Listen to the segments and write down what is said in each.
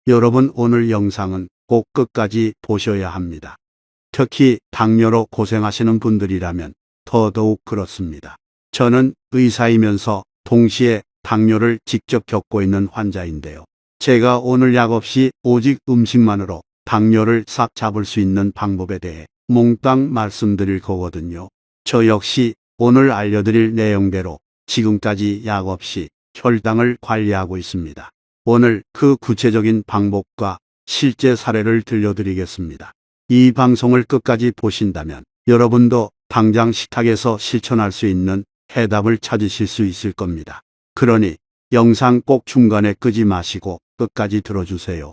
여러분, 오늘 영상은 꼭 끝까지 보셔야 합니다. 특히 당뇨로 고생하시는 분들이라면 더더욱 그렇습니다. 저는 의사이면서 동시에 당뇨를 직접 겪고 있는 환자인데요. 제가 오늘 약 없이 오직 음식만으로 당뇨를 싹 잡을 수 있는 방법에 대해 몽땅 말씀드릴 거거든요. 저 역시 오늘 알려드릴 내용대로 지금까지 약 없이 혈당을 관리하고 있습니다. 오늘 그 구체적인 방법과 실제 사례를 들려드리겠습니다. 이 방송을 끝까지 보신다면 여러분도 당장 식탁에서 실천할 수 있는 해답을 찾으실 수 있을 겁니다. 그러니 영상 꼭 중간에 끄지 마시고 끝까지 들어주세요.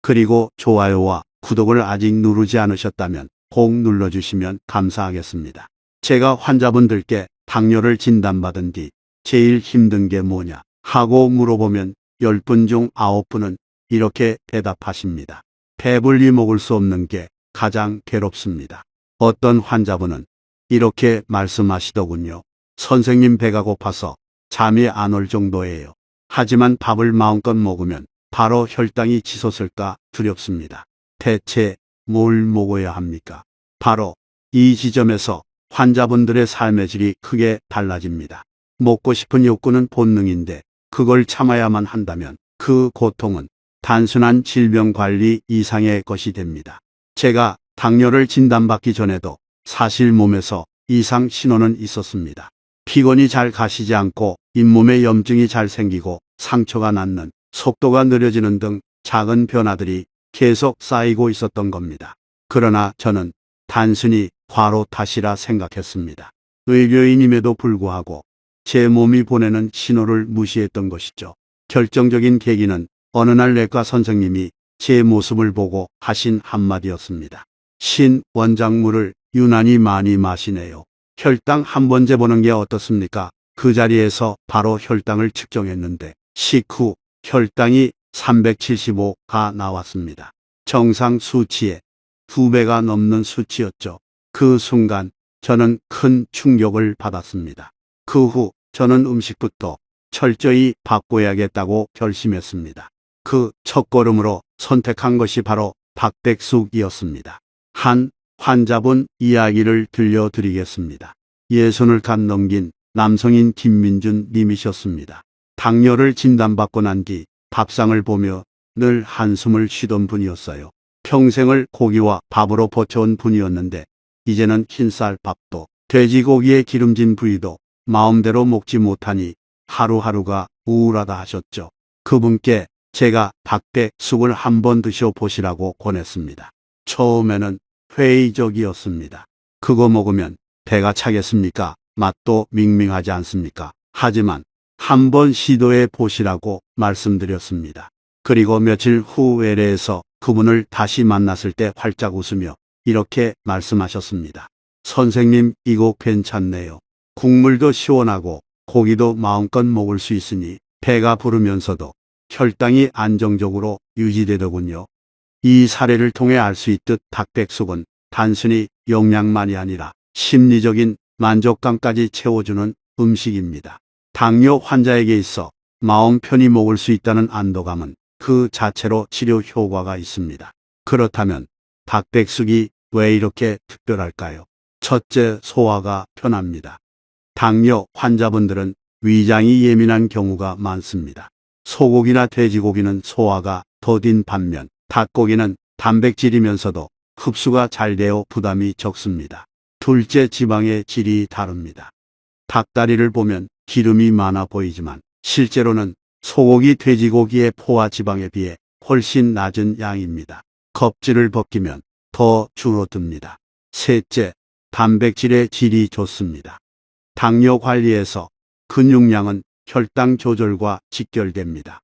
그리고 좋아요와 구독을 아직 누르지 않으셨다면 꼭 눌러주시면 감사하겠습니다. 제가 환자분들께 당뇨를 진단받은 뒤 제일 힘든 게 뭐냐 하고 물어보면 10분 중 9분은 이렇게 대답하십니다. 배불리 먹을 수 없는 게 가장 괴롭습니다. 어떤 환자분은 이렇게 말씀하시더군요. 선생님, 배가 고파서 잠이 안 올 정도예요. 하지만 밥을 마음껏 먹으면 바로 혈당이 치솟을까 두렵습니다. 대체 뭘 먹어야 합니까? 바로 이 지점에서 환자분들의 삶의 질이 크게 달라집니다. 먹고 싶은 욕구는 본능인데 그걸 참아야만 한다면 그 고통은 단순한 질병 관리 이상의 것이 됩니다. 제가 당뇨를 진단받기 전에도 사실 몸에서 이상 신호는 있었습니다. 피곤이 잘 가시지 않고 잇몸에 염증이 잘 생기고 상처가 낫는 속도가 느려지는 등 작은 변화들이 계속 쌓이고 있었던 겁니다. 그러나 저는 단순히 과로 탓이라 생각했습니다. 의료인임에도 불구하고 제 몸이 보내는 신호를 무시했던 것이죠. 결정적인 계기는 어느 날 내과 선생님이 제 모습을 보고 하신 한마디였습니다. 신 원장물을 유난히 많이 마시네요. 혈당 한번 재보는 게 어떻습니까? 그 자리에서 바로 혈당을 측정했는데 식후 혈당이 375가 나왔습니다. 정상 수치의 2배가 넘는 수치였죠. 그 순간 저는 큰 충격을 받았습니다. 그 후 저는 음식부터 철저히 바꿔야겠다고 결심했습니다. 그 첫걸음으로 선택한 것이 바로 닭백숙이었습니다. 한 환자분 이야기를 들려드리겠습니다. 60을 갓 넘긴 남성인 김민준 님이셨습니다. 당뇨를 진단받고 난 뒤 밥상을 보며 늘 한숨을 쉬던 분이었어요. 평생을 고기와 밥으로 버텨온 분이었는데 이제는 흰쌀밥도 돼지고기에 기름진 부위도 마음대로 먹지 못하니 하루하루가 우울하다 하셨죠. 그분께 제가 닭백숙을 한번 드셔보시라고 권했습니다. 처음에는 회의적이었습니다. 그거 먹으면 배가 차겠습니까? 맛도 밍밍하지 않습니까? 하지만 한번 시도해 보시라고 말씀드렸습니다. 그리고 며칠 후 외래에서 그분을 다시 만났을 때 활짝 웃으며 이렇게 말씀하셨습니다. 선생님, 이거 괜찮네요. 국물도 시원하고 고기도 마음껏 먹을 수 있으니 배가 부르면서도 혈당이 안정적으로 유지되더군요. 이 사례를 통해 알 수 있듯 닭백숙은 단순히 영양만이 아니라 심리적인 만족감까지 채워주는 음식입니다. 당뇨 환자에게 있어 마음 편히 먹을 수 있다는 안도감은 그 자체로 치료 효과가 있습니다. 그렇다면 닭백숙이 왜 이렇게 특별할까요? 첫째, 소화가 편합니다. 당뇨 환자분들은 위장이 예민한 경우가 많습니다. 소고기나 돼지고기는 소화가 더딘 반면 닭고기는 단백질이면서도 흡수가 잘 되어 부담이 적습니다. 둘째, 지방의 질이 다릅니다. 닭다리를 보면 기름이 많아 보이지만 실제로는 소고기, 돼지고기의 포화 지방에 비해 훨씬 낮은 양입니다. 껍질을 벗기면 더 줄어듭니다. 셋째, 단백질의 질이 좋습니다. 당뇨 관리에서 근육량은 혈당 조절과 직결됩니다.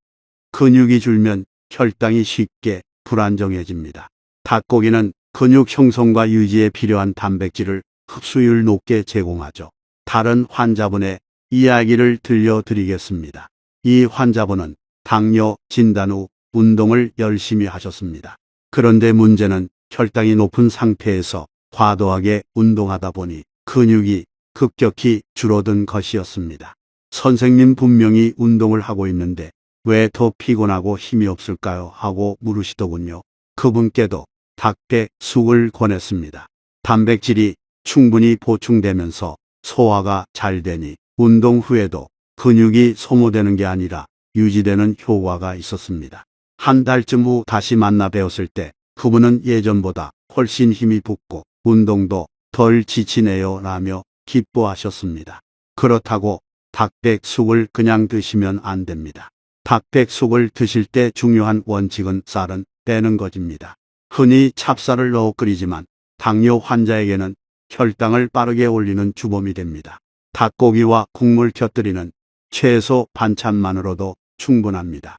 근육이 줄면 혈당이 쉽게 불안정해집니다. 닭고기는 근육 형성과 유지에 필요한 단백질을 흡수율 높게 제공하죠. 다른 환자분의 이야기를 들려드리겠습니다. 이 환자분은 당뇨 진단 후 운동을 열심히 하셨습니다. 그런데 문제는 혈당이 높은 상태에서 과도하게 운동하다 보니 근육이 급격히 줄어든 것이었습니다. 선생님, 분명히 운동을 하고 있는데 왜 더 피곤하고 힘이 없을까요? 하고 물으시더군요. 그분께도 닭백숙을 권했습니다. 단백질이 충분히 보충되면서 소화가 잘 되니 운동 후에도 근육이 소모되는 게 아니라 유지되는 효과가 있었습니다. 한 달쯤 후 다시 만나 뵈었을 때 그분은 예전보다 훨씬 힘이 붙고 운동도 덜 지치네요 라며 기뻐하셨습니다. 그렇다고 닭백숙을 그냥 드시면 안 됩니다. 닭백숙을 드실 때 중요한 원칙은 쌀은 빼는 것입니다. 흔히 찹쌀을 넣어 끓이지만 당뇨 환자에게는 혈당을 빠르게 올리는 주범이 됩니다. 닭고기와 국물 곁들이는 채소 반찬만으로도 충분합니다.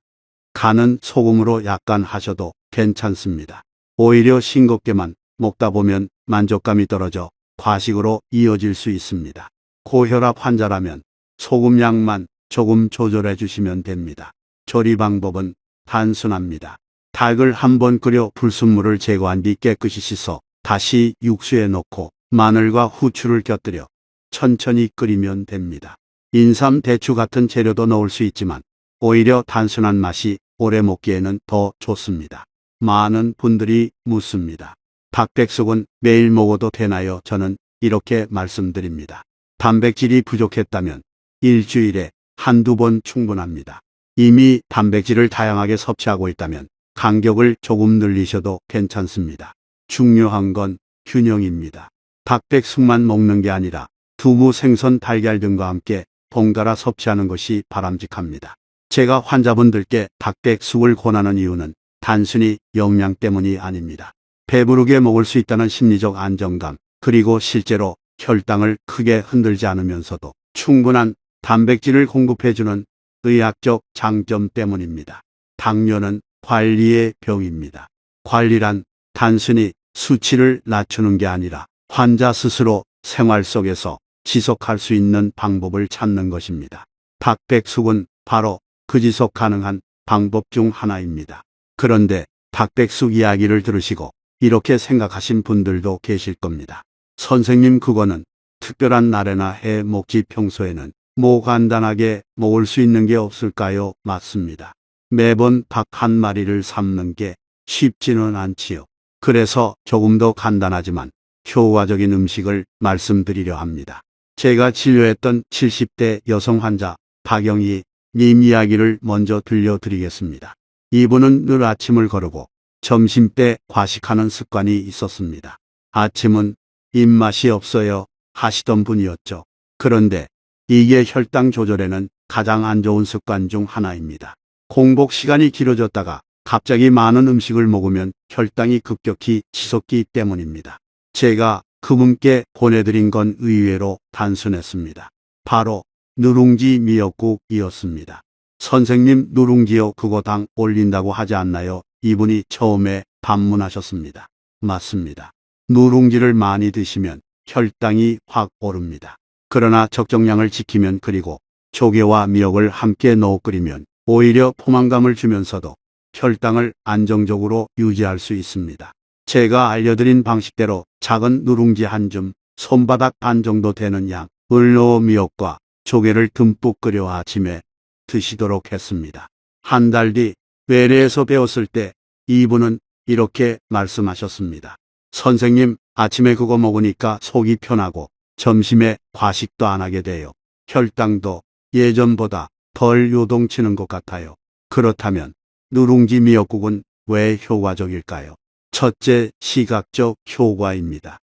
간은 소금으로 약간 하셔도 괜찮습니다. 오히려 싱겁게만 먹다 보면 만족감이 떨어져 과식으로 이어질 수 있습니다. 고혈압 환자라면 소금 양만 조금 조절해 주시면 됩니다. 조리 방법은 단순합니다. 닭을 한번 끓여 불순물을 제거한 뒤 깨끗이 씻어 다시 육수에 넣고 마늘과 후추를 곁들여 천천히 끓이면 됩니다. 인삼, 대추 같은 재료도 넣을 수 있지만 오히려 단순한 맛이 오래 먹기에는 더 좋습니다. 많은 분들이 묻습니다. 닭백숙은 매일 먹어도 되나요? 저는 이렇게 말씀드립니다. 단백질이 부족했다면 일주일에 한두 번 충분합니다. 이미 단백질을 다양하게 섭취하고 있다면 간격을 조금 늘리셔도 괜찮습니다. 중요한 건 균형입니다. 닭백숙만 먹는 게 아니라 두부, 생선, 달걀 등과 함께 번갈아 섭취하는 것이 바람직합니다. 제가 환자분들께 닭백숙을 권하는 이유는 단순히 영양 때문이 아닙니다. 배부르게 먹을 수 있다는 심리적 안정감, 그리고 실제로 혈당을 크게 흔들지 않으면서도 충분한 단백질을 공급해주는 의학적 장점 때문입니다. 당뇨는 관리의 병입니다. 관리란 단순히 수치를 낮추는 게 아니라 환자 스스로 생활 속에서 지속할 수 있는 방법을 찾는 것입니다. 닭백숙은 바로 그 지속 가능한 방법 중 하나입니다. 그런데 닭백숙 이야기를 들으시고 이렇게 생각하신 분들도 계실 겁니다. 선생님, 그거는 특별한 날에나 해 먹지 평소에는 뭐 간단하게 먹을 수 있는 게 없을까요? 맞습니다. 매번 닭 한 마리를 삶는 게 쉽지는 않지요. 그래서 조금 더 간단하지만 효과적인 음식을 말씀드리려 합니다. 제가 진료했던 70대 여성 환자 박영희 님 이야기를 먼저 들려드리겠습니다. 이분은 늘 아침을 거르고 점심 때 과식하는 습관이 있었습니다. 아침은 입맛이 없어요 하시던 분이었죠. 그런데 이게 혈당 조절에는 가장 안 좋은 습관 중 하나입니다. 공복 시간이 길어졌다가 갑자기 많은 음식을 먹으면 혈당이 급격히 치솟기 때문입니다. 제가 그분께 보내드린 건 의외로 단순했습니다. 바로 누룽지 미역국이었습니다. 선생님, 누룽지요? 그거 당 올린다고 하지 않나요? 이분이 처음에 반문하셨습니다. 맞습니다. 누룽지를 많이 드시면 혈당이 확 오릅니다. 그러나 적정량을 지키면, 그리고 조개와 미역을 함께 넣어 끓이면 오히려 포만감을 주면서도 혈당을 안정적으로 유지할 수 있습니다. 제가 알려드린 방식대로 작은 누룽지 한 줌, 손바닥 반 정도 되는 양을 넣어 미역과 조개를 듬뿍 끓여 아침에 드시도록 했습니다. 한 달 뒤 외래에서 배웠을 때 이분은 이렇게 말씀하셨습니다. 선생님, 아침에 그거 먹으니까 속이 편하고 점심에 과식도 안 하게 돼요. 혈당도 예전보다 덜 요동치는 것 같아요. 그렇다면 누룽지 미역국은 왜 효과적일까요? 첫째, 시각적 효과입니다.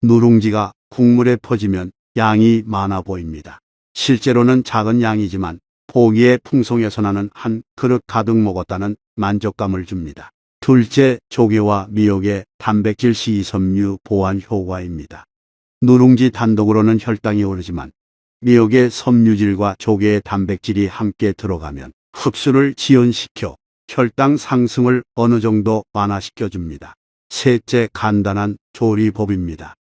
누룽지가 국물에 퍼지면 양이 많아 보입니다. 실제로는 작은 양이지만 보기에 풍성해서 나는 한 그릇 가득 먹었다는 만족감을 줍니다. 둘째, 조개와 미역의 단백질 식이섬유 보완 효과입니다. 누룽지 단독으로는 혈당이 오르지만 미역의 섬유질과 조개의 단백질이 함께 들어가면 흡수를 지연시켜 혈당 상승을 어느 정도 완화시켜 줍니다. 셋째, 간단한 조리법입니다.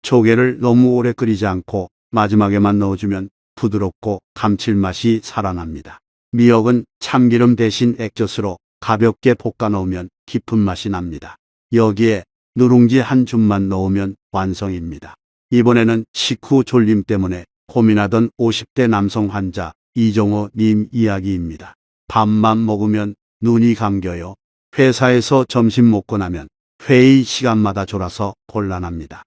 조개를 너무 오래 끓이지 않고 마지막에만 넣어주면 부드럽고 감칠맛이 살아납니다. 미역은 참기름 대신 액젓으로 가볍게 볶아 넣으면 깊은 맛이 납니다. 여기에 누룽지 한 줌만 넣으면 완성입니다. 이번에는 식후 졸림 때문에 고민하던 50대 남성 환자 이정호 님 이야기입니다. 밥만 먹으면 눈이 감겨요. 회사에서 점심 먹고 나면 회의 시간마다 졸아서 곤란합니다.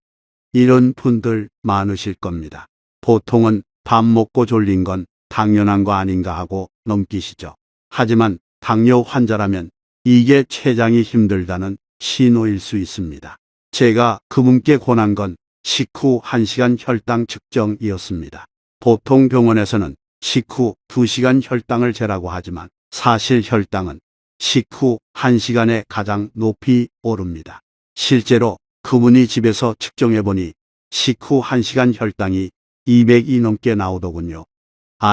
이런 분들 많으실 겁니다. 보통은 밥 먹고 졸린 건 당연한 거 아닌가 하고 넘기시죠. 하지만 당뇨 환자라면 이게 췌장이 힘들다는 신호일 수 있습니다. 제가 그분께 권한 건 식후 1시간 혈당 측정이었습니다. 보통 병원에서는 식후 2시간 혈당을 재라고 하지만 사실 혈당은 식후 1시간에 가장 높이 오릅니다. 실제로 그분이 집에서 측정해보니 식후 1시간 혈당이 200이 넘게 나오더군요.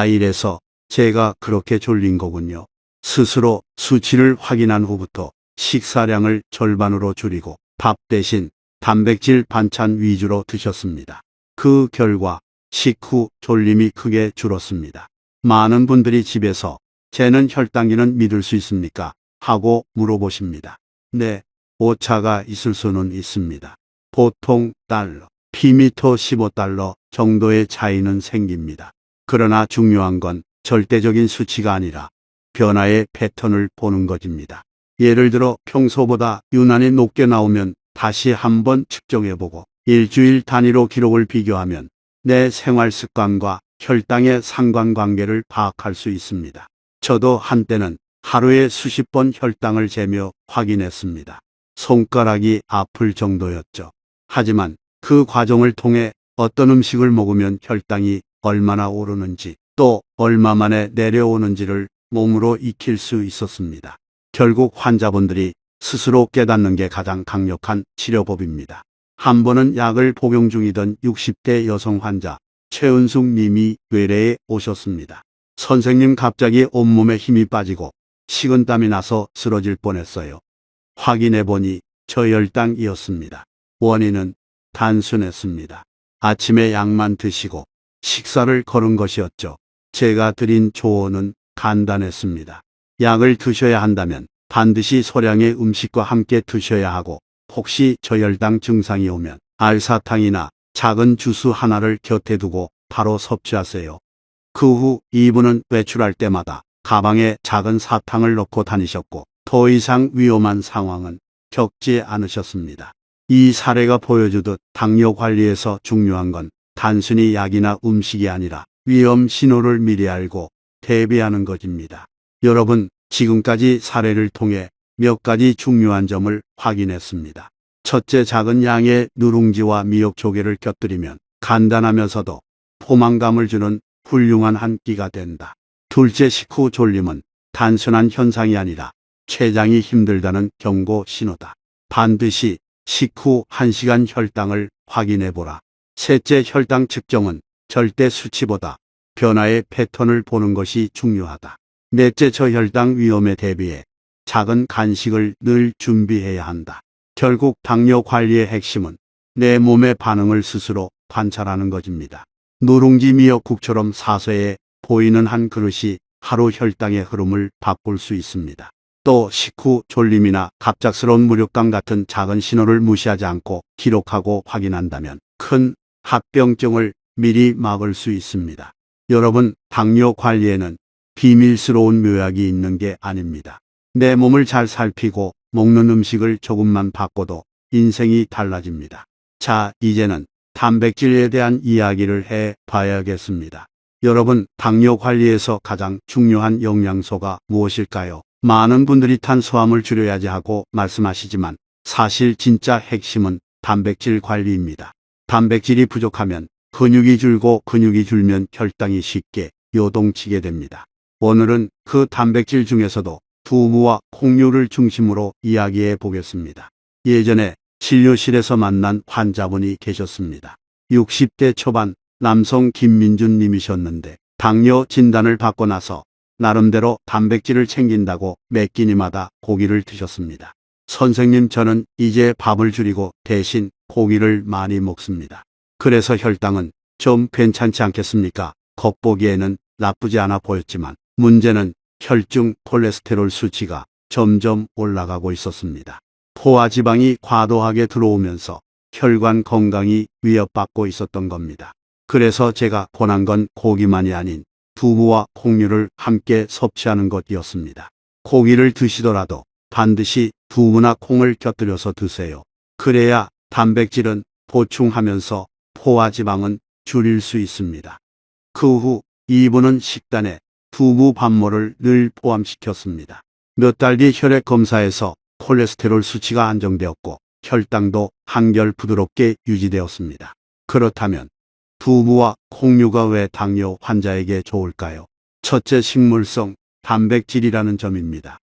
이래서 제가 그렇게 졸린 거군요. 스스로 수치를 확인한 후부터 식사량을 절반으로 줄이고 밥 대신 단백질 반찬 위주로 드셨습니다. 그 결과 식후 졸림이 크게 줄었습니다. 많은 분들이 집에서 재는 혈당기는 믿을 수 있습니까? 하고 물어보십니다. 네, 오차가 있을 수는 있습니다. 보통 달러, 피미터 15달러 정도의 차이는 생깁니다. 그러나 중요한 건 절대적인 수치가 아니라 변화의 패턴을 보는 것입니다. 예를 들어 평소보다 유난히 높게 나오면 다시 한번 측정해보고 일주일 단위로 기록을 비교하면 내 생활 습관과 혈당의 상관관계를 파악할 수 있습니다. 저도 한때는 하루에 수십 번 혈당을 재며 확인했습니다. 손가락이 아플 정도였죠. 하지만 그 과정을 통해 어떤 음식을 먹으면 혈당이 얼마나 오르는지 또 얼마 만에 내려오는지를 몸으로 익힐 수 있었습니다. 결국 환자분들이 스스로 깨닫는 게 가장 강력한 치료법입니다. 한 번은 약을 복용 중이던 60대 여성 환자 최은숙 님이 외래에 오셨습니다. 선생님, 갑자기 온몸에 힘이 빠지고 식은땀이 나서 쓰러질 뻔했어요. 확인해 보니 저혈당이었습니다. 원인은 단순했습니다. 아침에 약만 드시고 식사를 거른 것이었죠. 제가 드린 조언은 간단했습니다. 약을 드셔야 한다면 반드시 소량의 음식과 함께 드셔야 하고, 혹시 저혈당 증상이 오면 알사탕이나 작은 주스 하나를 곁에 두고 바로 섭취하세요. 그 후 이분은 외출할 때마다 가방에 작은 사탕을 넣고 다니셨고 더 이상 위험한 상황은 겪지 않으셨습니다. 이 사례가 보여주듯 당뇨 관리에서 중요한 건 단순히 약이나 음식이 아니라 위험 신호를 미리 알고 대비하는 것입니다. 여러분, 지금까지 사례를 통해 몇 가지 중요한 점을 확인했습니다. 첫째, 작은 양의 누룽지와 미역 조개를 곁들이면 간단하면서도 포만감을 주는 훌륭한 한 끼가 된다. 둘째, 식후 졸림은 단순한 현상이 아니라 췌장이 힘들다는 경고 신호다. 반드시 식후 1시간 혈당을 확인해보라. 셋째, 혈당 측정은 절대 수치보다 변화의 패턴을 보는 것이 중요하다. 넷째, 저혈당 위험에 대비해 작은 간식을 늘 준비해야 한다. 결국 당뇨 관리의 핵심은 내 몸의 반응을 스스로 관찰하는 것입니다. 누룽지 미역국처럼 사소해 보이는 한 그릇이 하루 혈당의 흐름을 바꿀 수 있습니다. 또 식후 졸림이나 갑작스러운 무력감 같은 작은 신호를 무시하지 않고 기록하고 확인한다면 큰 합병증을 미리 막을 수 있습니다. 여러분, 당뇨 관리에는 비밀스러운 묘약이 있는 게 아닙니다. 내 몸을 잘 살피고 먹는 음식을 조금만 바꿔도 인생이 달라집니다. 자, 이제는 단백질에 대한 이야기를 해 봐야겠습니다. 여러분, 당뇨 관리에서 가장 중요한 영양소가 무엇일까요? 많은 분들이 탄수화물 줄여야지 하고 말씀하시지만 사실 진짜 핵심은 단백질 관리입니다. 단백질이 부족하면 근육이 줄고 근육이 줄면 혈당이 쉽게 요동치게 됩니다. 오늘은 그 단백질 중에서도 두부와 콩류를 중심으로 이야기해 보겠습니다. 예전에 진료실에서 만난 환자분이 계셨습니다. 60대 초반 남성 김민준 님이셨는데 당뇨 진단을 받고 나서 나름대로 단백질을 챙긴다고 매 끼니마다 고기를 드셨습니다. 선생님, 저는 이제 밥을 줄이고 대신 고기를 많이 먹습니다. 그래서 혈당은 좀 괜찮지 않겠습니까? 겉보기에는 나쁘지 않아 보였지만 문제는 혈중 콜레스테롤 수치가 점점 올라가고 있었습니다. 포화지방이 과도하게 들어오면서 혈관 건강이 위협받고 있었던 겁니다. 그래서 제가 권한 건 고기만이 아닌 두부와 콩류를 함께 섭취하는 것이었습니다. 고기를 드시더라도 반드시 두부나 콩을 곁들여서 드세요. 그래야 단백질은 보충하면서 포화 지방은 줄일 수 있습니다. 그 후 이분은 식단에 두부 밥물을 늘 포함시켰습니다. 몇 달 뒤 혈액 검사에서 콜레스테롤 수치가 안정되었고 혈당도 한결 부드럽게 유지되었습니다. 그렇다면 두부와 콩류가 왜 당뇨 환자에게 좋을까요? 첫째, 식물성 단백질이라는 점입니다.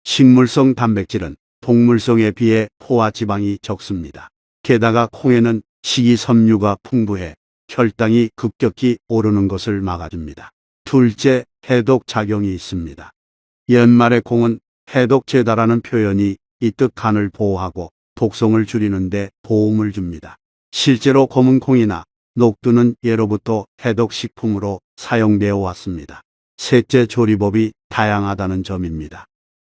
식물성 단백질은 동물성에 비해 포화 지방이 적습니다. 게다가 콩에는 식이섬유가 풍부해 혈당이 급격히 오르는 것을 막아줍니다. 둘째, 해독 작용이 있습니다. 옛말에 콩은 해독제다라는 표현이 이뜻 간을 보호하고 독성을 줄이는 데 도움을 줍니다. 실제로 검은 콩이나 녹두는 예로부터 해독식품으로 사용되어 왔습니다. 셋째, 조리법이 다양하다는 점입니다.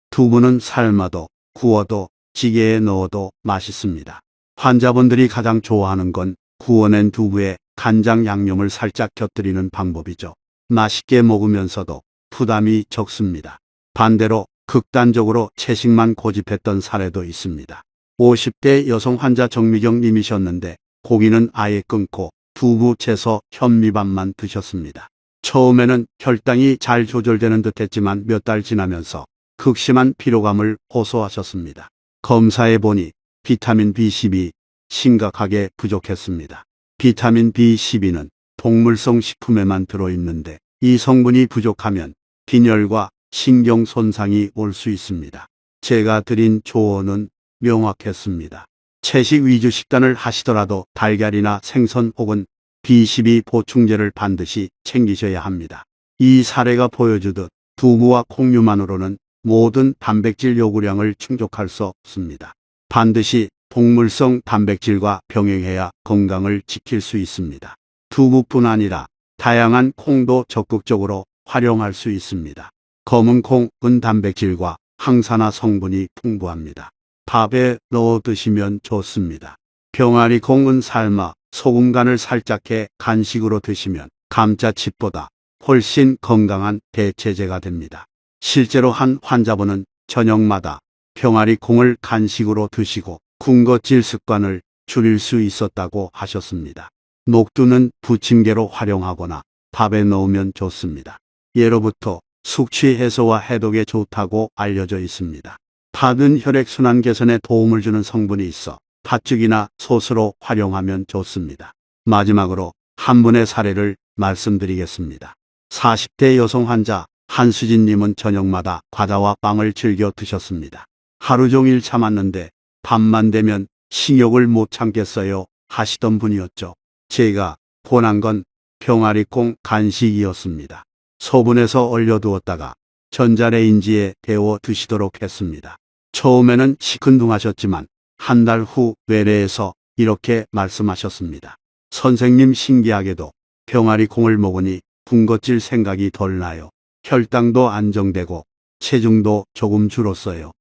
두부는 삶아도 구워도 찌개에 넣어도 맛있습니다. 환자분들이 가장 좋아하는 건 구워낸 두부에 간장 양념을 살짝 곁들이는 방법이죠. 맛있게 먹으면서도 부담이 적습니다. 반대로 극단적으로 채식만 고집했던 사례도 있습니다. 50대 여성 환자 정미경 님이셨는데 고기는 아예 끊고 두부, 채소, 현미밥만 드셨습니다. 처음에는 혈당이 잘 조절되는 듯 했지만 몇 달 지나면서 극심한 피로감을 호소하셨습니다. 검사해 보니 비타민 B12 심각하게 부족했습니다. 비타민 B12는 동물성 식품에만 들어있는데 이 성분이 부족하면 빈혈과 신경 손상이 올 수 있습니다. 제가 드린 조언은 명확했습니다. 채식 위주 식단을 하시더라도 달걀이나 생선 혹은 B12 보충제를 반드시 챙기셔야 합니다. 이 사례가 보여주듯 두부와 콩류만으로는 모든 단백질 요구량을 충족할 수 없습니다. 반드시 동물성 단백질과 병행해야 건강을 지킬 수 있습니다. 두부뿐 아니라 다양한 콩도 적극적으로 활용할 수 있습니다. 검은 콩은 단백질과 항산화 성분이 풍부합니다. 밥에 넣어 드시면 좋습니다. 병아리 콩은 삶아 소금 간을 살짝 해 간식으로 드시면 감자칩보다 훨씬 건강한 대체제가 됩니다. 실제로 한 환자분은 저녁마다 병아리 콩을 간식으로 드시고 군것질 습관을 줄일 수 있었다고 하셨습니다. 녹두는 부침개로 활용하거나 밥에 넣으면 좋습니다. 예로부터 숙취 해소와 해독에 좋다고 알려져 있습니다. 팥은 혈액순환 개선에 도움을 주는 성분이 있어 팥죽이나 소스로 활용하면 좋습니다. 마지막으로 한 분의 사례를 말씀드리겠습니다. 40대 여성 환자 한수진님은 저녁마다 과자와 빵을 즐겨 드셨습니다. 하루 종일 참았는데 밤만 되면 식욕을 못 참겠어요 하시던 분이었죠. 제가 권한 건 병아리콩 간식이었습니다. 소분해서 얼려두었다가 전자레인지에 데워 드시도록 했습니다. 처음에는 시큰둥하셨지만 한 달 후 외래에서 이렇게 말씀하셨습니다. 선생님, 신기하게도 병아리콩을 먹으니 군것질 생각이 덜 나요. 혈당도 안정되고 체중도 조금 줄었어요.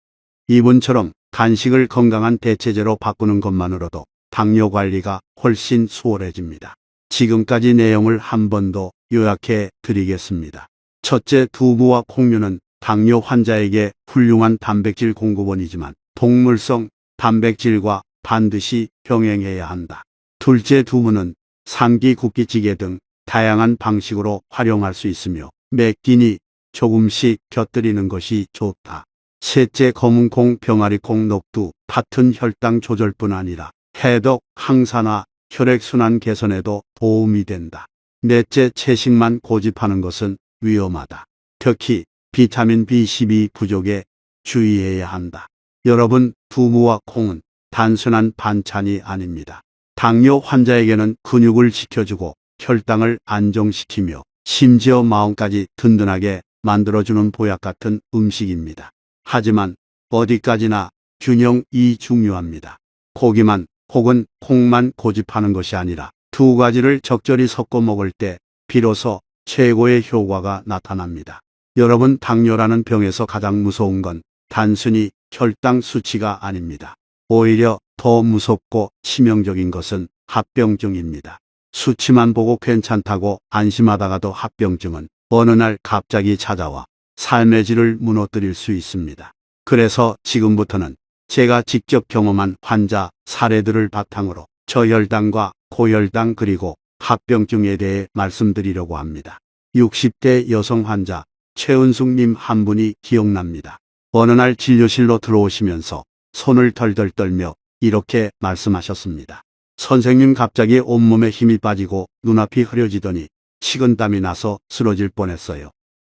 이분처럼 간식을 건강한 대체제로 바꾸는 것만으로도 당뇨 관리가 훨씬 수월해집니다. 지금까지 내용을 한 번 더 요약해 드리겠습니다. 첫째, 두부와 콩류는 당뇨 환자에게 훌륭한 단백질 공급원이지만 동물성 단백질과 반드시 병행해야 한다. 둘째, 두부는 삼기 굽기찌개 등 다양한 방식으로 활용할 수 있으며 매 끼니 조금씩 곁들이는 것이 좋다. 셋째, 검은콩, 병아리콩, 녹두, 팥은 혈당 조절뿐 아니라 해독, 항산화, 혈액순환 개선에도 도움이 된다. 넷째, 채식만 고집하는 것은 위험하다. 특히 비타민 B12 부족에 주의해야 한다. 여러분, 두부와 콩은 단순한 반찬이 아닙니다. 당뇨 환자에게는 근육을 지켜주고 혈당을 안정시키며 심지어 마음까지 든든하게 만들어주는 보약 같은 음식입니다. 하지만 어디까지나 균형이 중요합니다. 고기만 혹은 콩만 고집하는 것이 아니라 두 가지를 적절히 섞어 먹을 때 비로소 최고의 효과가 나타납니다. 여러분, 당뇨라는 병에서 가장 무서운 건 단순히 혈당 수치가 아닙니다. 오히려 더 무섭고 치명적인 것은 합병증입니다. 수치만 보고 괜찮다고 안심하다가도 합병증은 어느 날 갑자기 찾아와 삶의 질을 무너뜨릴 수 있습니다. 그래서 지금부터는 제가 직접 경험한 환자 사례들을 바탕으로 저혈당과 고혈당 그리고 합병증에 대해 말씀드리려고 합니다. 60대 여성 환자 최은숙님 한 분이 기억납니다. 어느 날 진료실로 들어오시면서 손을 덜덜 떨며 이렇게 말씀하셨습니다. 선생님, 갑자기 온몸에 힘이 빠지고 눈앞이 흐려지더니 식은땀이 나서 쓰러질 뻔했어요.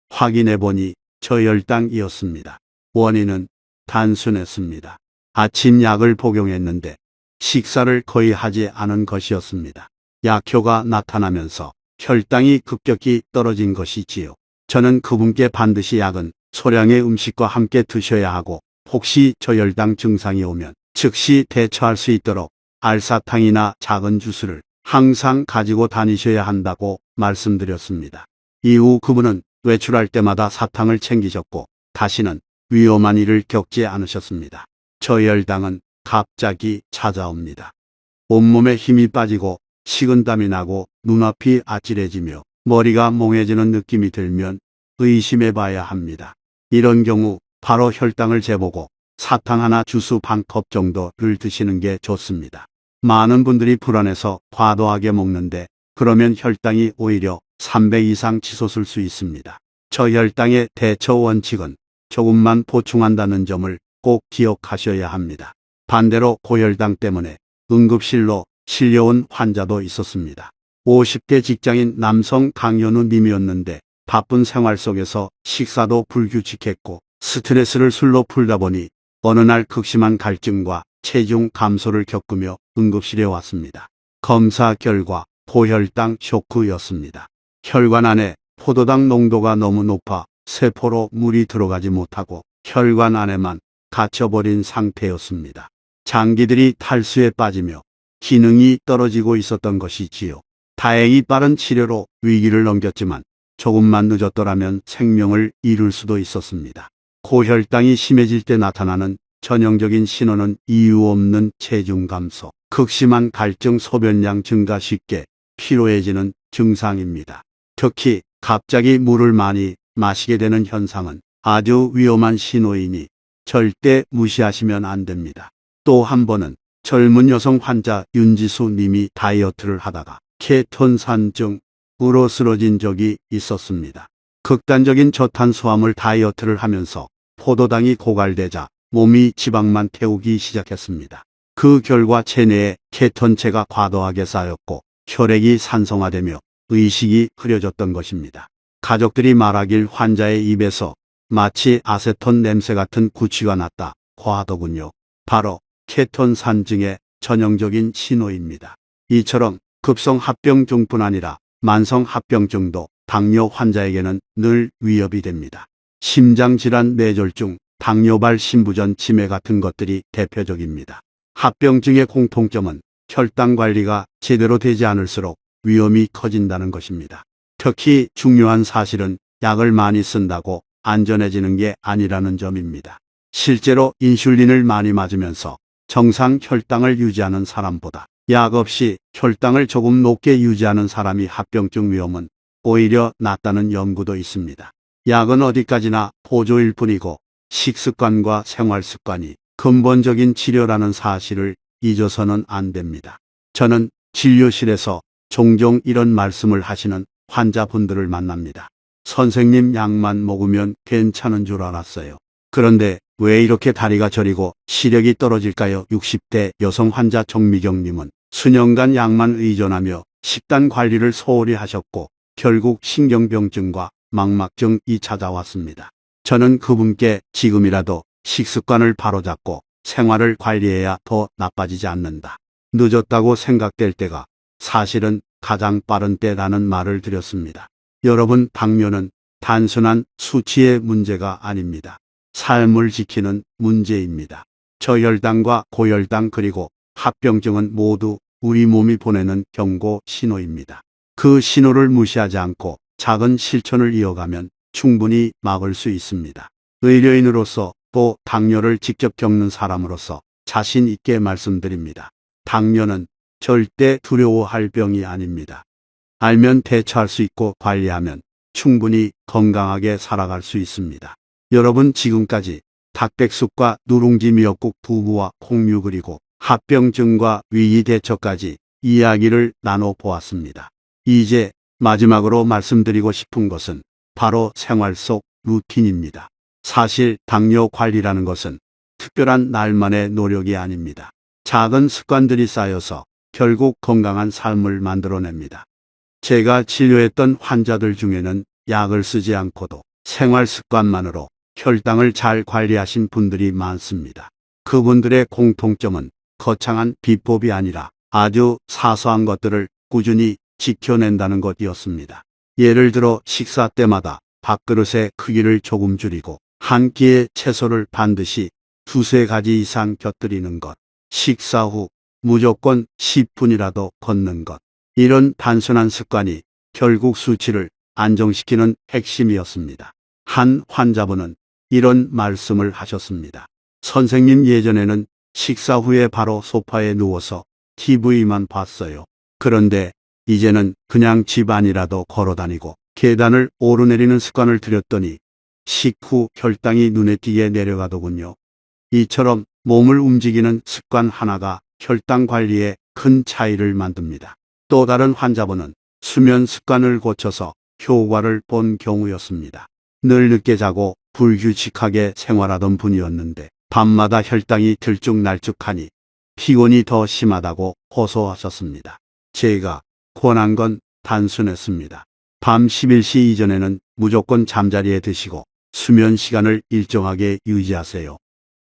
확인해보니 저혈당이었습니다. 원인은 단순했습니다. 아침 약을 복용했는데 식사를 거의 하지 않은 것이었습니다. 약효가 나타나면서 혈당이 급격히 떨어진 것이지요. 저는 그분께 반드시 약은 소량의 음식과 함께 드셔야 하고, 혹시 저혈당 증상이 오면 즉시 대처할 수 있도록 알사탕이나 작은 주스를 항상 가지고 다니셔야 한다고 말씀드렸습니다. 이후 그분은 외출할 때마다 사탕을 챙기셨고 다시는 위험한 일을 겪지 않으셨습니다. 저혈당은 갑자기 찾아옵니다. 온몸에 힘이 빠지고 식은땀이 나고 눈앞이 아찔해지며 머리가 몽해지는 느낌이 들면 의심해 봐야 합니다. 이런 경우 바로 혈당을 재보고 사탕 하나, 주스 반 컵 정도를 드시는 게 좋습니다. 많은 분들이 불안해서 과도하게 먹는데 그러면 혈당이 오히려 300 이상 치솟을 수 있습니다. 저혈당의 대처 원칙은 조금만 보충한다는 점을 꼭 기억하셔야 합니다. 반대로 고혈당 때문에 응급실로 실려온 환자도 있었습니다. 50대 직장인 남성 강연우 님이었는데 바쁜 생활 속에서 식사도 불규칙했고 스트레스를 술로 풀다 보니 어느 날 극심한 갈증과 체중 감소를 겪으며 응급실에 왔습니다. 검사 결과 고혈당 쇼크였습니다. 혈관 안에 포도당 농도가 너무 높아 세포로 물이 들어가지 못하고 혈관 안에만 갇혀버린 상태였습니다. 장기들이 탈수에 빠지며 기능이 떨어지고 있었던 것이지요. 다행히 빠른 치료로 위기를 넘겼지만 조금만 늦었더라면 생명을 잃을 수도 있었습니다. 고혈당이 심해질 때 나타나는 전형적인 신호는 이유 없는 체중 감소, 극심한 갈증, 소변량 증가, 쉽게 피로해지는 증상입니다. 특히 갑자기 물을 많이 마시게 되는 현상은 아주 위험한 신호이니 절대 무시하시면 안 됩니다. 또 한 번은 젊은 여성 환자 윤지수 님이 다이어트를 하다가 케톤산증으로 쓰러진 적이 있었습니다. 극단적인 저탄수화물 다이어트를 하면서 포도당이 고갈되자 몸이 지방만 태우기 시작했습니다. 그 결과 체내에 케톤체가 과도하게 쌓였고 혈액이 산성화되며 의식이 흐려졌던 것입니다. 가족들이 말하길 환자의 입에서 마치 아세톤 냄새 같은 구취가 났다 하더군요. 바로 케톤산증의 전형적인 신호입니다. 이처럼 급성 합병증뿐 아니라 만성 합병증도 당뇨 환자에게는 늘 위협이 됩니다. 심장질환, 뇌졸중, 당뇨발, 심부전, 치매 같은 것들이 대표적입니다. 합병증의 공통점은 혈당 관리가 제대로 되지 않을수록 위험이 커진다는 것입니다. 특히 중요한 사실은 약을 많이 쓴다고 안전해지는 게 아니라는 점입니다. 실제로 인슐린을 많이 맞으면서 정상 혈당을 유지하는 사람보다 약 없이 혈당을 조금 높게 유지하는 사람이 합병증 위험은 오히려 낮다는 연구도 있습니다. 약은 어디까지나 보조일 뿐이고 식습관과 생활습관이 근본적인 치료라는 사실을 잊어서는 안 됩니다. 저는 진료실에서 종종 이런 말씀을 하시는 환자분들을 만납니다. 선생님, 약만 먹으면 괜찮은 줄 알았어요. 그런데 왜 이렇게 다리가 저리고 시력이 떨어질까요? 60대 여성 환자 정미경님은 수년간 약만 의존하며 식단 관리를 소홀히 하셨고 결국 신경병증과 망막증이 찾아왔습니다. 저는 그분께 지금이라도 식습관을 바로잡고 생활을 관리해야 더 나빠지지 않는다, 늦었다고 생각될 때가 사실은 가장 빠른 때라는 말을 드렸습니다. 여러분, 당뇨는 단순한 수치의 문제가 아닙니다. 삶을 지키는 문제입니다. 저혈당과 고혈당 그리고 합병증은 모두 우리 몸이 보내는 경고 신호입니다. 그 신호를 무시하지 않고 작은 실천을 이어가면 충분히 막을 수 있습니다. 의료인으로서 또 당뇨를 직접 겪는 사람으로서 자신 있게 말씀드립니다. 당뇨는 절대 두려워할 병이 아닙니다. 알면 대처할 수 있고 관리하면 충분히 건강하게 살아갈 수 있습니다. 여러분 지금까지 닭백숙과 누룽지 미역국 두부와 콩류 그리고 합병증과 위기 대처까지 이야기를 나눠보았습니다. 이제 마지막으로 말씀드리고 싶은 것은 바로 생활 속 루틴입니다. 사실 당뇨 관리라는 것은 특별한 날만의 노력이 아닙니다. 작은 습관들이 쌓여서 결국 건강한 삶을 만들어냅니다. 제가 진료했던 환자들 중에는 약을 쓰지 않고도 생활 습관만으로 혈당을 잘 관리하신 분들이 많습니다. 그분들의 공통점은 거창한 비법이 아니라 아주 사소한 것들을 꾸준히 지켜낸다는 것이었습니다. 예를 들어 식사 때마다 밥그릇의 크기를 조금 줄이고 한 끼에 채소를 반드시 두세 가지 이상 곁들이는 것, 식사 후 무조건 10분이라도 걷는 것. 이런 단순한 습관이 결국 수치를 안정시키는 핵심이었습니다. 한 환자분은 이런 말씀을 하셨습니다. 선생님, 예전에는 식사 후에 바로 소파에 누워서 TV만 봤어요. 그런데 이제는 그냥 집 안이라도 걸어다니고 계단을 오르내리는 습관을 들였더니 식후 혈당이 눈에 띄게 내려가더군요. 이처럼 몸을 움직이는 습관 하나가 혈당 관리에 큰 차이를 만듭니다. 또 다른 환자분은 수면 습관을 고쳐서 효과를 본 경우였습니다. 늘 늦게 자고 불규칙하게 생활하던 분이었는데 밤마다 혈당이 들쭉날쭉하니 피곤이 더 심하다고 호소하셨습니다. 제가 권한 건 단순했습니다. 밤 11시 이전에는 무조건 잠자리에 드시고 수면 시간을 일정하게 유지하세요.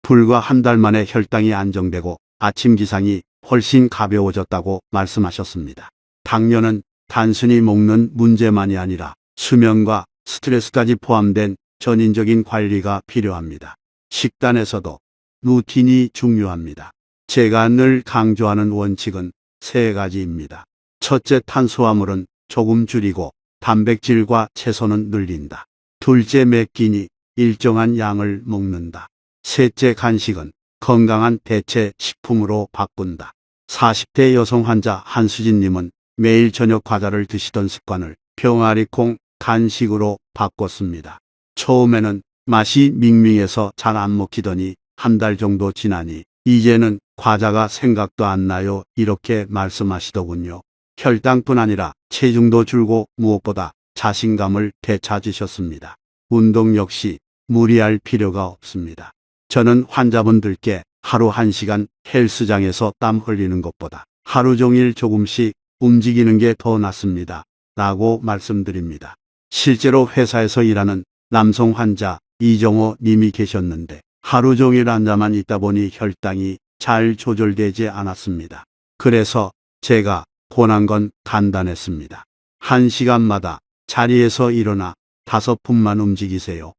불과 한 달 만에 혈당이 안정되고 아침 기상이 훨씬 가벼워졌다고 말씀하셨습니다. 당뇨는 단순히 먹는 문제만이 아니라 수면과 스트레스까지 포함된 전인적인 관리가 필요합니다. 식단에서도 루틴이 중요합니다. 제가 늘 강조하는 원칙은 세 가지입니다. 첫째, 탄수화물은 조금 줄이고 단백질과 채소는 늘린다. 둘째, 매 끼니 일정한 양을 먹는다. 셋째, 간식은 건강한 대체 식품으로 바꾼다. 40대 여성 환자 한수진님은 매일 저녁 과자를 드시던 습관을 병아리콩 간식으로 바꿨습니다. 처음에는 맛이 밍밍해서 잘 안 먹히더니 한 달 정도 지나니 이제는 과자가 생각도 안 나요, 이렇게 말씀하시더군요. 혈당뿐 아니라 체중도 줄고 무엇보다 자신감을 되찾으셨습니다. 운동 역시 무리할 필요가 없습니다. 저는 환자분들께 하루 1시간 헬스장에서 땀 흘리는 것보다 하루 종일 조금씩 움직이는 게 더 낫습니다 라고 말씀드립니다. 실제로 회사에서 일하는 남성 환자 이정호 님이 계셨는데 하루 종일 앉아만 있다 보니 혈당이 잘 조절되지 않았습니다. 그래서 제가 권한 건 간단했습니다. 1시간마다 자리에서 일어나 5분만 움직이세요.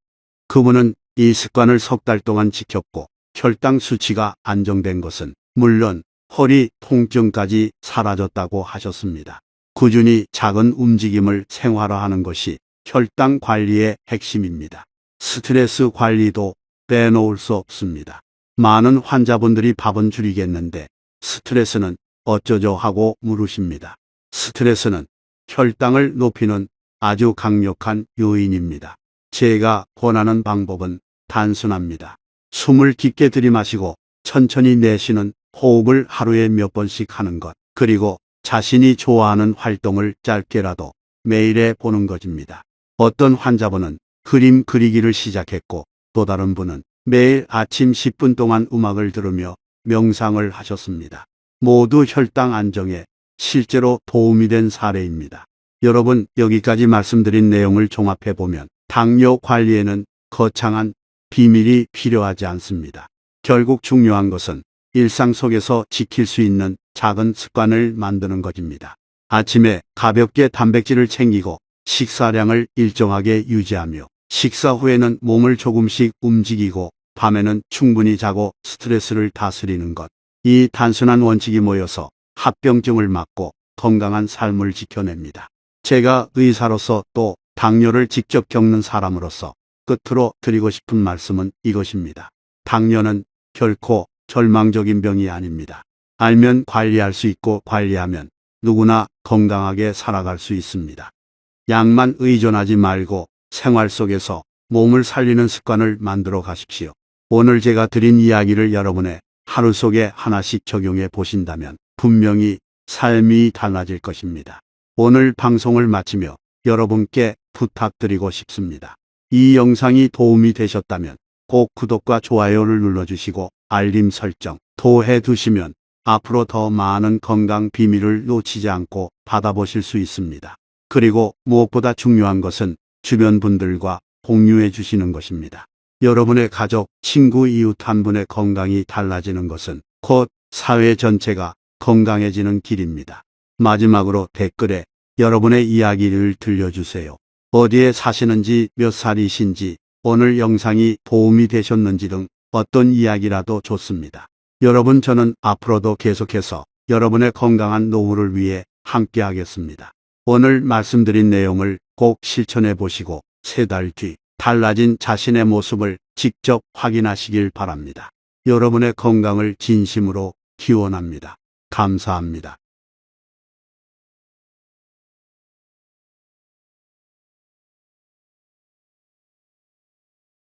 그분은 이 습관을 3달 동안 지켰고 혈당 수치가 안정된 것은 물론 허리 통증까지 사라졌다고 하셨습니다. 꾸준히 작은 움직임을 생활화하는 것이 혈당 관리의 핵심입니다. 스트레스 관리도 빼놓을 수 없습니다. 많은 환자분들이 밥은 줄이겠는데 스트레스는 어쩌죠 하고 물으십니다. 스트레스는 혈당을 높이는 아주 강력한 요인입니다. 제가 권하는 방법은 단순합니다. 숨을 깊게 들이마시고 천천히 내쉬는 호흡을 하루에 몇 번씩 하는 것, 그리고 자신이 좋아하는 활동을 짧게라도 매일 해보는 것입니다. 어떤 환자분은 그림 그리기를 시작했고 또 다른 분은 매일 아침 10분 동안 음악을 들으며 명상을 하셨습니다. 모두 혈당 안정에 실제로 도움이 된 사례입니다. 여러분, 여기까지 말씀드린 내용을 종합해보면 당뇨 관리에는 거창한 비밀이 필요하지 않습니다. 결국 중요한 것은 일상 속에서 지킬 수 있는 작은 습관을 만드는 것입니다. 아침에 가볍게 단백질을 챙기고 식사량을 일정하게 유지하며 식사 후에는 몸을 조금씩 움직이고 밤에는 충분히 자고 스트레스를 다스리는 것. 이 단순한 원칙이 모여서 합병증을 막고 건강한 삶을 지켜냅니다. 제가 의사로서 또 당뇨를 직접 겪는 사람으로서 끝으로 드리고 싶은 말씀은 이것입니다. 당뇨는 결코 절망적인 병이 아닙니다. 알면 관리할 수 있고 관리하면 누구나 건강하게 살아갈 수 있습니다. 약만 의존하지 말고 생활 속에서 몸을 살리는 습관을 만들어 가십시오. 오늘 제가 드린 이야기를 여러분의 하루 속에 하나씩 적용해 보신다면 분명히 삶이 달라질 것입니다. 오늘 방송을 마치며 여러분께 부탁드리고 싶습니다. 이 영상이 도움이 되셨다면 꼭 구독과 좋아요를 눌러주시고 알림 설정도 해두시면 앞으로 더 많은 건강 비밀을 놓치지 않고 받아보실 수 있습니다. 그리고 무엇보다 중요한 것은 주변 분들과 공유해 주시는 것입니다. 여러분의 가족, 친구, 이웃 한 분의 건강이 달라지는 것은 곧 사회 전체가 건강해지는 길입니다. 마지막으로 댓글에 여러분의 이야기를 들려주세요. 어디에 사시는지, 몇 살이신지, 오늘 영상이 도움이 되셨는지 등 어떤 이야기라도 좋습니다. 여러분, 저는 앞으로도 계속해서 여러분의 건강한 노후를 위해 함께 하겠습니다. 오늘 말씀드린 내용을 꼭 실천해 보시고 3달 뒤 달라진 자신의 모습을 직접 확인하시길 바랍니다. 여러분의 건강을 진심으로 기원합니다. 감사합니다.